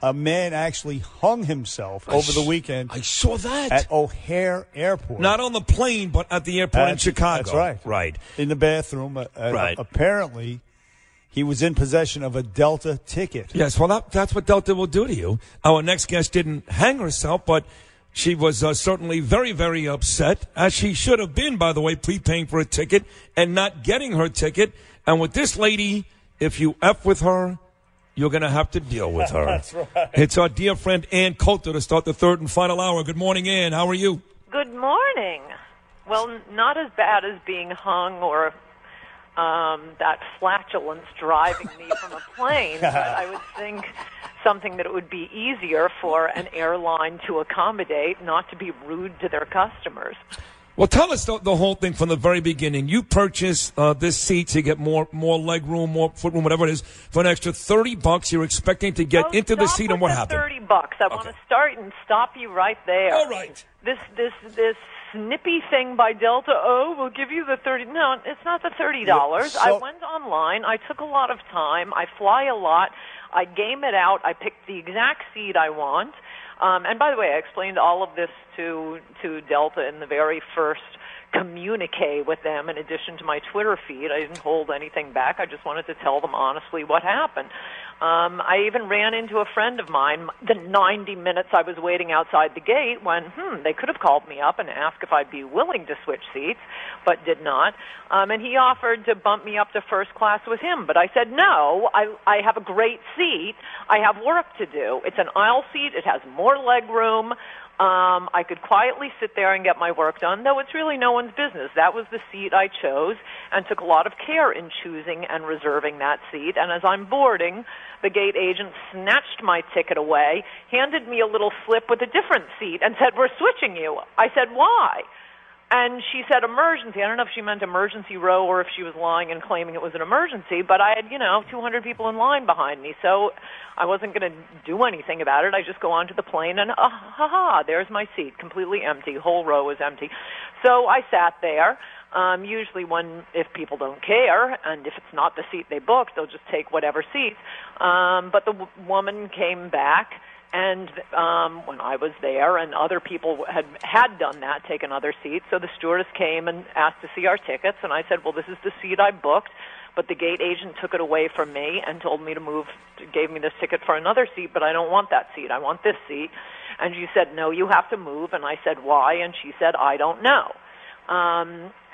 a man actually hung himself over the weekend. I saw that. At O'Hare Airport. Not on the plane, but at the airport in Chicago. That's right. Right. In the bathroom. Right. Apparently, he was in possession of a Delta ticket. Yes, well, that's what Delta will do to you. Our next guest didn't hang herself, but she was certainly very, very upset, as she should have been, by the way, prepaying for a ticket and not getting her ticket. And with this lady, if you F with her, you're going to have to deal with her. That's right. It's our dear friend Ann Coulter to start the third and final hour. Good morning, Ann. How are you? Good morning. Well, not as bad as being hung or that flatulence driving me from a plane, but I would think something that it would be easier for an airline to accommodate, not to be rude to their customers. Well, tell us the whole thing from the very beginning. You purchase this seat to get more leg room, more foot room, whatever it is, for an extra $30. You're expecting to get into the seat, and what happened? $30. I want to start and stop you right there. All right. This snippy thing by Delta. Oh, we'll give you the $30. No, it's not the $30. Yeah, I went online. I took a lot of time. I fly a lot. I game it out. I picked the exact seat I want. And by the way, I explained all of this to Delta in the very first communique with them. In addition to my Twitter feed, I didn't hold anything back. I just wanted to tell them honestly what happened. I even ran into a friend of mine the 90 minutes I was waiting outside the gate when, they could have called me up and asked if I'd be willing to switch seats, but did not. And he offered to bump me up to first class with him, but I said, no, I have a great seat. I have work to do. It's an aisle seat. It has more leg room. I could quietly sit there and get my work done, though it's really no one's business. That was the seat I chose and took a lot of care in choosing and reserving that seat. And as I'm boarding, the gate agent snatched my ticket away, handed me a little slip with a different seat, and said, we're switching you. I said, why? And she said emergency. I don't know if she meant emergency row or if she was lying and claiming it was an emergency, but I had, 200 people in line behind me, so I wasn't going to do anything about it. I just go onto the plane and, there's my seat, completely empty. Whole row is empty. So I sat there. Usually if people don't care, and if it's not the seat they booked, they'll just take whatever seat. But the woman came back. And when I was there, and other people had done that, taken other seats, so the stewardess came and asked to see our tickets, and I said, well, this is the seat I booked, but the gate agent took it away from me and told me to move, gave me this ticket for another seat, but I don't want that seat. I want this seat. And she said, no, you have to move. And I said, why? And she said, I don't know.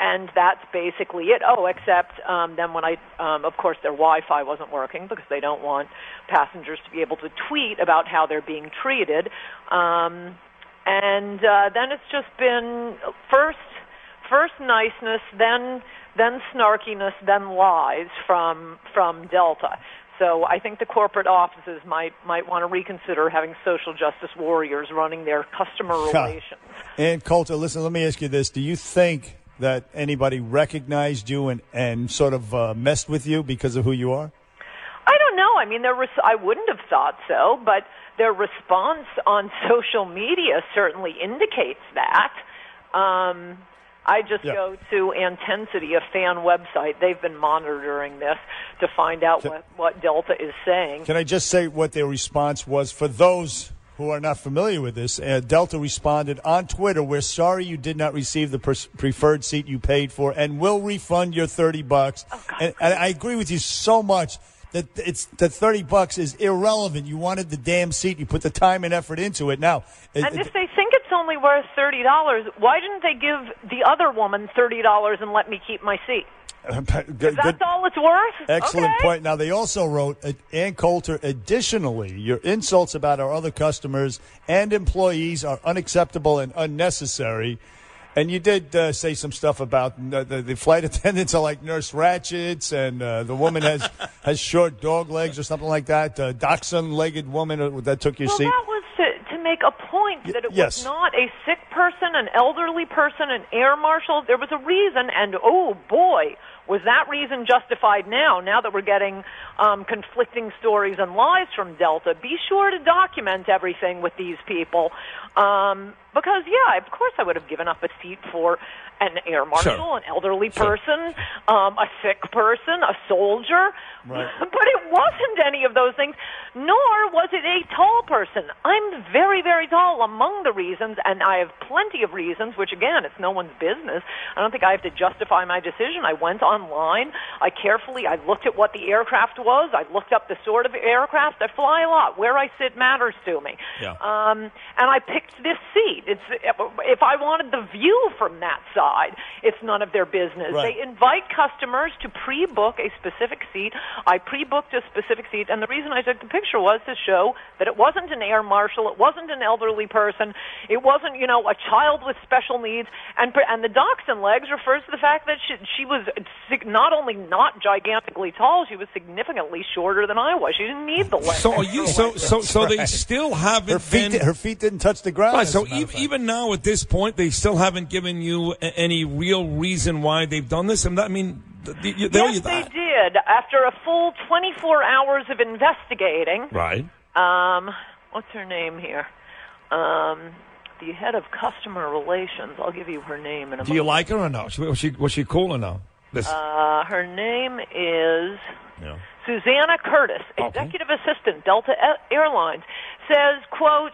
And that's basically it. Oh, except then when of course, their Wi-Fi wasn't working because they don't want passengers to be able to tweet about how they're being treated. And then it's just been first niceness, then snarkiness, then lies from Delta. So I think the corporate offices might want to reconsider having social justice warriors running their customer relations. And Coulter, listen, let me ask you this. Do you think that anybody recognized you and sort of messed with you because of who you are? I don't know. I mean, I wouldn't have thought so, but their response on social media certainly indicates that. I just go to Intensity, a fan website. They've been monitoring this to find out what Delta is saying. Can I just say what their response was? For those who are not familiar with this, Delta responded on Twitter, we're sorry you did not receive the preferred seat you paid for and will refund your $30. Oh, and I agree with you so much that the $30 is irrelevant. You wanted the damn seat. You put the time and effort into it. Now, and if they think it's only worth $30, why didn't they give the other woman $30 and let me keep my seat? That's all it's worth? Excellent okay. point. Now, they also wrote, Ann Coulter, additionally, your insults about our other customers and employees are unacceptable and unnecessary. And you did say some stuff about the flight attendants are like Nurse Ratchets, and the woman has short dog legs or something like that. Dachshund-legged woman that took your seat. Well, that was to make a point that it was not a sick person, an elderly person, an air marshal. There was a reason, and oh boy, was that reason justified now that we're getting conflicting stories and lies from Delta. Be sure to document everything with these people. But Because, yeah, of course I would have given up a seat for an air marshal, Sure. an elderly person, a sick person, a soldier. Right. But it wasn't any of those things, nor was it a tall person. I'm very, very tall among the reasons, and I have plenty of reasons, which, again, it's no one's business. I don't think I have to justify my decision. I went online. I looked at what the aircraft was. I looked up the sort of aircraft. I fly a lot. Where I sit matters to me. Yeah. And I picked this seat. If I wanted the view from that side, it's none of their business. Right. They invite customers to pre-book a specific seat. I pre-booked a specific seat, and the reason I took the picture was to show that it wasn't an air marshal, it wasn't an elderly person, it wasn't, a child with special needs, and the dachshund legs refers to the fact that she was not only not gigantically tall, she was significantly shorter than I was. She didn't need the legs. So they still haven't Her feet didn't touch the ground. Right, as so a matter of fact. even now at this point, they still haven't given you any real reason why they've done this. And I mean, yes, they did. After a full 24 hours of investigating. Right. What's her name here? The head of customer relations. I'll give you her name in a moment. Do you like her or no? Was she cool or no? Her name is Yeah. Susanna Curtis, Okay. executive assistant, Delta Airlines, says, quote,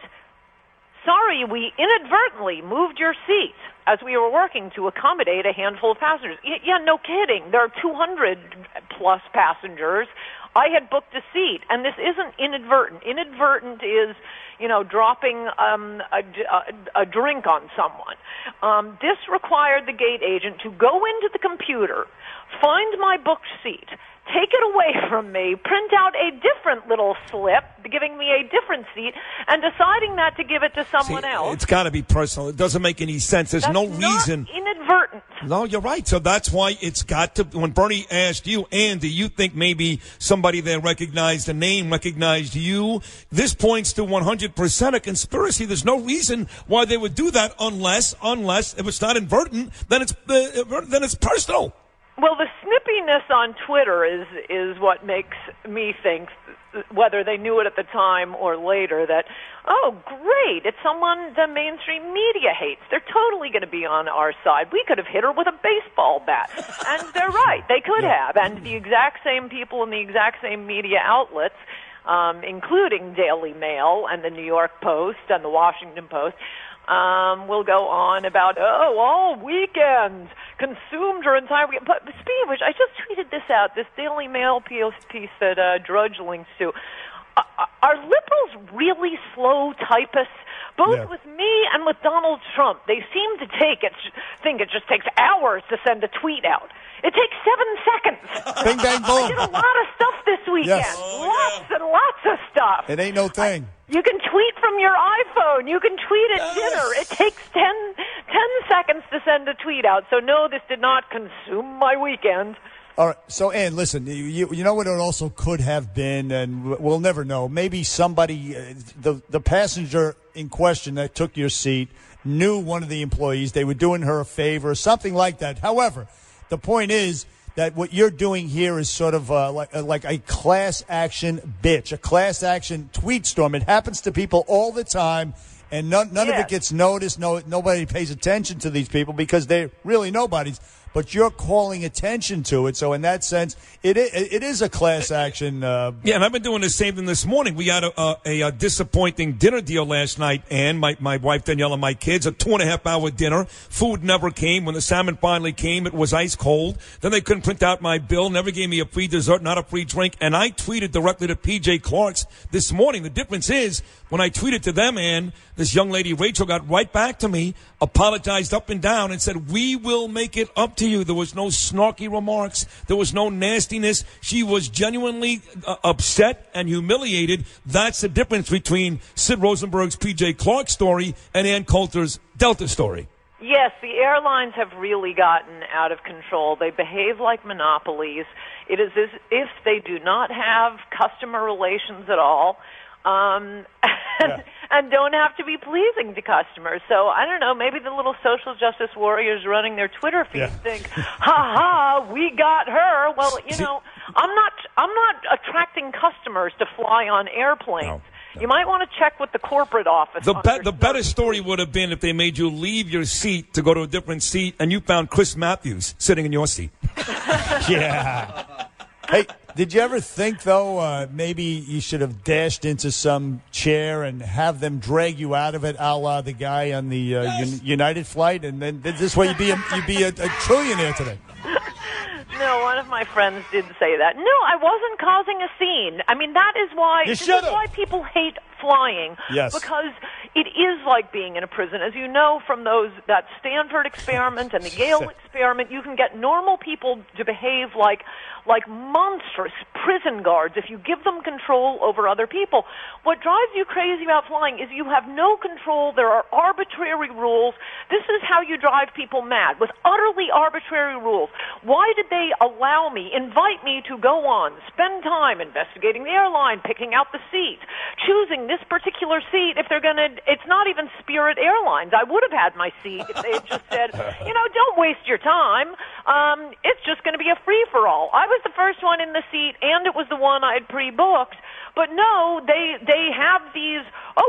"Sorry, we inadvertently moved your seat as we were working to accommodate a handful of passengers." Yeah, no kidding. There are 200-plus passengers. I had booked a seat, and this isn't inadvertent. Inadvertent is, dropping a drink on someone. This required the gate agent to go into the computer, find my booked seat, take it away from me, print out a different little slip, giving me a different seat, and deciding that to give it to someone else. It's got to be personal. It doesn't make any sense. There's no reason. Not inadvertent. No, you're right. So that's why it's got to. When Bernie asked you, Andy, you think maybe somebody there recognized the name, recognized you. This points to 100% a conspiracy. There's no reason why they would do that unless if it's not inadvertent, then it's personal. Well, the snippiness on Twitter is what makes me think, whether they knew it at the time or later, that, oh, great, it's someone the mainstream media hates. They're totally going to be on our side. We could have hit her with a baseball bat. And they're right. They could have. And the exact same people in the exact same media outlets, including Daily Mail and the New York Post and the Washington Post, will go on about, all weekend, consumed her entire weekend. But speaking of which, I just tweeted this out, this Daily Mail piece that Drudge links to. Are liberals really slow typists? Both with me and with Donald Trump, they seem to think it just takes hours to send a tweet out. It takes 7 seconds. Bing, bang, boom. I did a lot of stuff this weekend. Yes. Lots and lots of stuff. It ain't no thing. You can tweet from your iPhone. You can tweet at dinner. It takes 10 seconds to send a tweet out. So, no, this did not consume my weekend. All right. So, Ann, listen, you know what it also could have been, and we'll never know. Maybe somebody, the passenger in question that took your seat knew one of the employees. They were doing her a favor, something like that. However, the point is that what you're doing here is sort of like a class action bitch, a class action tweet storm. It happens to people all the time, and none of it gets noticed. Nobody pays attention to these people because they're really nobodies. But you're calling attention to it. So in that sense, it is a class action. Yeah, and I've been doing the same thing this morning. We had a disappointing dinner deal last night, and my wife Danielle and my kids, a 2.5-hour dinner. Food never came. When the salmon finally came, it was ice cold. Then they couldn't print out my bill, never gave me a free dessert, not a free drink. And I tweeted directly to PJ Clark's this morning. The difference is, when I tweeted to them, and this young lady, Rachel, got right back to me, apologized up and down, and said, "We will make it up to you." There was no snarky remarks. There was no nastiness. She was genuinely upset and humiliated. That's the difference between Sid Rosenberg's PJ Clark story and Ann Coulter's Delta story. Yes, the airlines have really gotten out of control. They behave like monopolies. It is as if they do not have customer relations at all. And don't have to be pleasing to customers. So, I don't know, maybe the little social justice warriors running their Twitter feed think, ha, we got her. Well, I'm not attracting customers to fly on airplanes. No. You might want to check with the corporate office. The better story would have been if they made you leave your seat to go to a different seat and you found Chris Matthews sitting in your seat. Yeah. Hey, did you ever think, though, maybe you should have dashed into some chair and have them drag you out of it, a la the guy on the United flight, and then this way you'd be a trillionaire today? No, one of my friends did say that. No, I wasn't causing a scene. I mean, that is why people hate flying. Yes. Because it is like being in a prison. As you know from that Stanford experiment and the Yale experiment, you can get normal people to behave like monstrous prison guards if you give them control over other people. What drives you crazy about flying is you have no control. There are arbitrary rules. This is how you drive people mad, with utterly arbitrary rules. Why did they invite me to go on, spend time investigating the airline, picking out the seat, choosing this particular seat if it's not even Spirit Airlines. I would have had my seat if they had just said, don't waste your time. It's just going to be a free-for-all. I was the first one in the seat, and it was the one I had pre-booked. But no, they have these,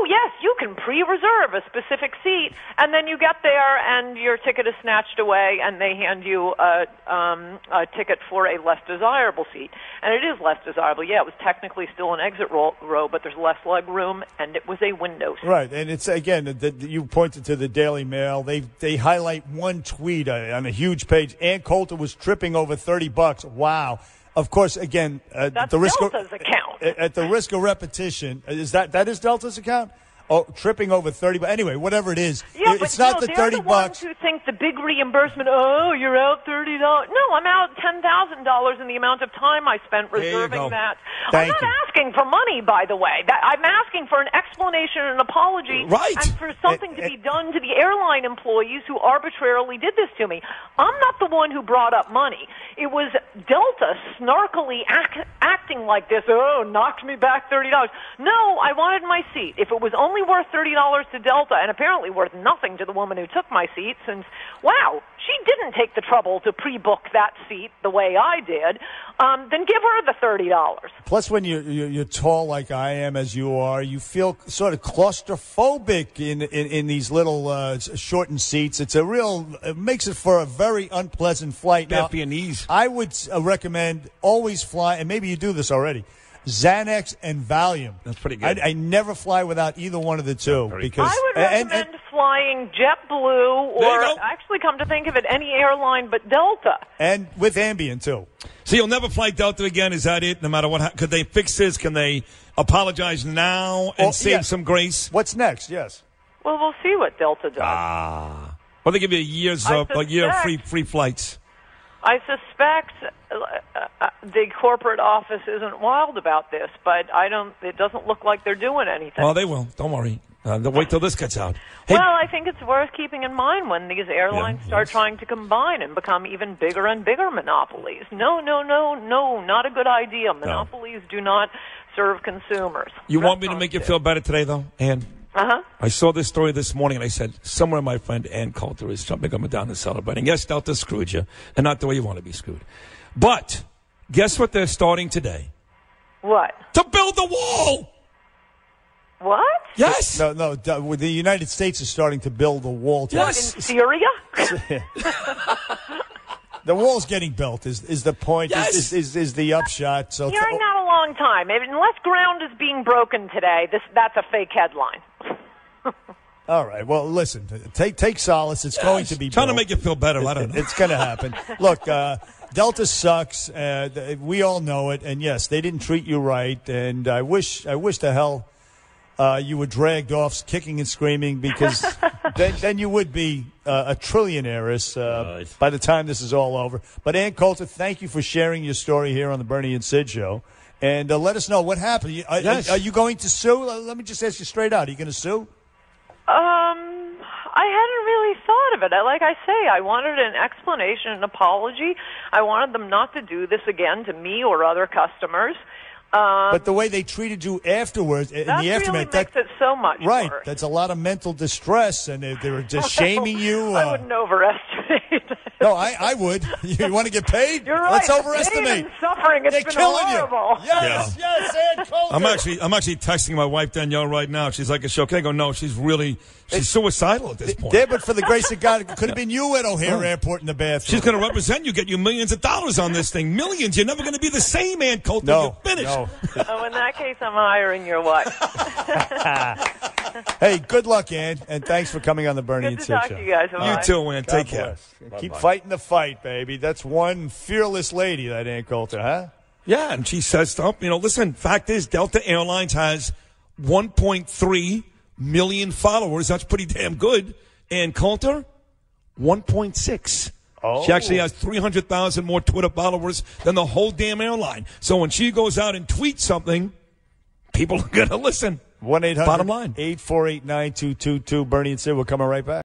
yes, you can pre-reserve a specific seat, and then you get there and your ticket is snatched away and they hand you a ticket for a less desirable seat. And it is less desirable. Yeah, it was technically still an exit row, but there's less leg room, and it was a window seat. Right, and it's, again, you pointed to the Daily Mail. They highlight one tweet on a huge page. Ann Coulter was tripping over $30. Wow. Of course, again, that's Delta's account. At the risk of repetition, that is Delta's account? Oh, tripping over 30. But anyway, whatever it is, it's not the $30. They're the ones who think the big reimbursement. Oh, you're out $30. No, I'm out $10,000 in the amount of time I spent reserving that. I'm not asking for money, by the way. I'm asking for an explanation and an apology, and for something to be done to the airline employees who arbitrarily did this to me. I'm not the one who brought up money. It was Delta snarkily acting like this. Oh, knocked me back $30. No, I wanted my seat. If it was only worth $30 to Delta, and apparently worth nothing to the woman who took my seat, since, wow, she didn't take the trouble to pre-book that seat the way I did, then give her the $30. Plus, when you're tall like I am, as you are, you feel sort of claustrophobic in these little shortened seats. It makes it for a very unpleasant flight. Bad for your knees. I would recommend always fly, and maybe you do this already, Xanax and Valium. That's pretty good. I never fly without either one of the two. Because I would recommend flying JetBlue, or actually, come to think of it, any airline but Delta. And with Ambien, too. So you'll never fly Delta again? Is that it? No matter what? Could they fix this? Can they apologize now and save some grace? What's next? Yes. Well, we'll see what Delta does. Well, they give you a year of free flights. I suspect the corporate office isn't wild about this, but it doesn't look like they're doing anything. Well, they will. Don't worry. They'll wait till this gets out. Hey. Well, I think it's worth keeping in mind when these airlines start trying to combine and become even bigger and bigger monopolies. No, not a good idea. Monopolies do not serve consumers. You want me to make you feel better today, though, Ann? I saw this story this morning, and I said, somewhere my friend Ann Coulter is jumping up and down and celebrating. Yes, Delta screwed you, and not the way you want to be screwed. But guess what they're starting today? What? To build the wall! What? Yes. No. The United States is starting to build a wall. Yes. In Syria? The wall's getting built is the point. Yes. Is the upshot. So hearing that a long time. Unless ground is being broken today, that's a fake headline. All right. Well, listen. Take solace. It's going to be trying built. to make you feel better. I don't know. It's going to happen. Look, Delta sucks. We all know it. And yes, they didn't treat you right. And I wish the hell you were dragged off kicking and screaming, because then you would be a trillionaire by the time this is all over. But Ann Coulter, thank you for sharing your story here on the Bernie and Sid show. And let us know what happened. Are you going to sue? Let me just ask you straight out. Are you going to sue? I hadn't really thought of it. Like I say, I wanted an explanation, an apology. I wanted them not to do this again to me or other customers. But the way they treated you afterwards, in the aftermath, really makes it so much right. worse. That's a lot of mental distress, and they were just shaming you. I wouldn't overestimate. No, I would. You want to get paid? You're right. Let's overestimate. Pain and suffering. It's They're been killing horrible. you. Yes, Ann Coulter. I'm actually texting my wife Danielle right now. She's like, "Is she okay?" I go, "No, she's suicidal at this point." Yeah, but for the grace of God, it could have been you at O'Hare Airport in the bathroom. She's going to represent you, get you millions of dollars on this thing. Millions. You're never going to be the same, Ann Coulter. No, You're finished. no. Oh, in that case, I'm hiring your wife. Hey, good luck, Ann, and thanks for coming on the Bernie Good and to Sid talk show. to you guys. You Bye. too, Ann. Take care. Keep fighting the fight, baby. That's one fearless lady, that Ann Coulter, huh? Yeah, and she says stuff. Listen, fact is, Delta Airlines has 1.3 million followers. That's pretty damn good. And Coulter, 1.6. Oh. She actually has 300,000 more Twitter followers than the whole damn airline. So when she goes out and tweets something, people are going to listen. 1-800-848-9222. Bottom line. Bernie and Sid. We're coming right back.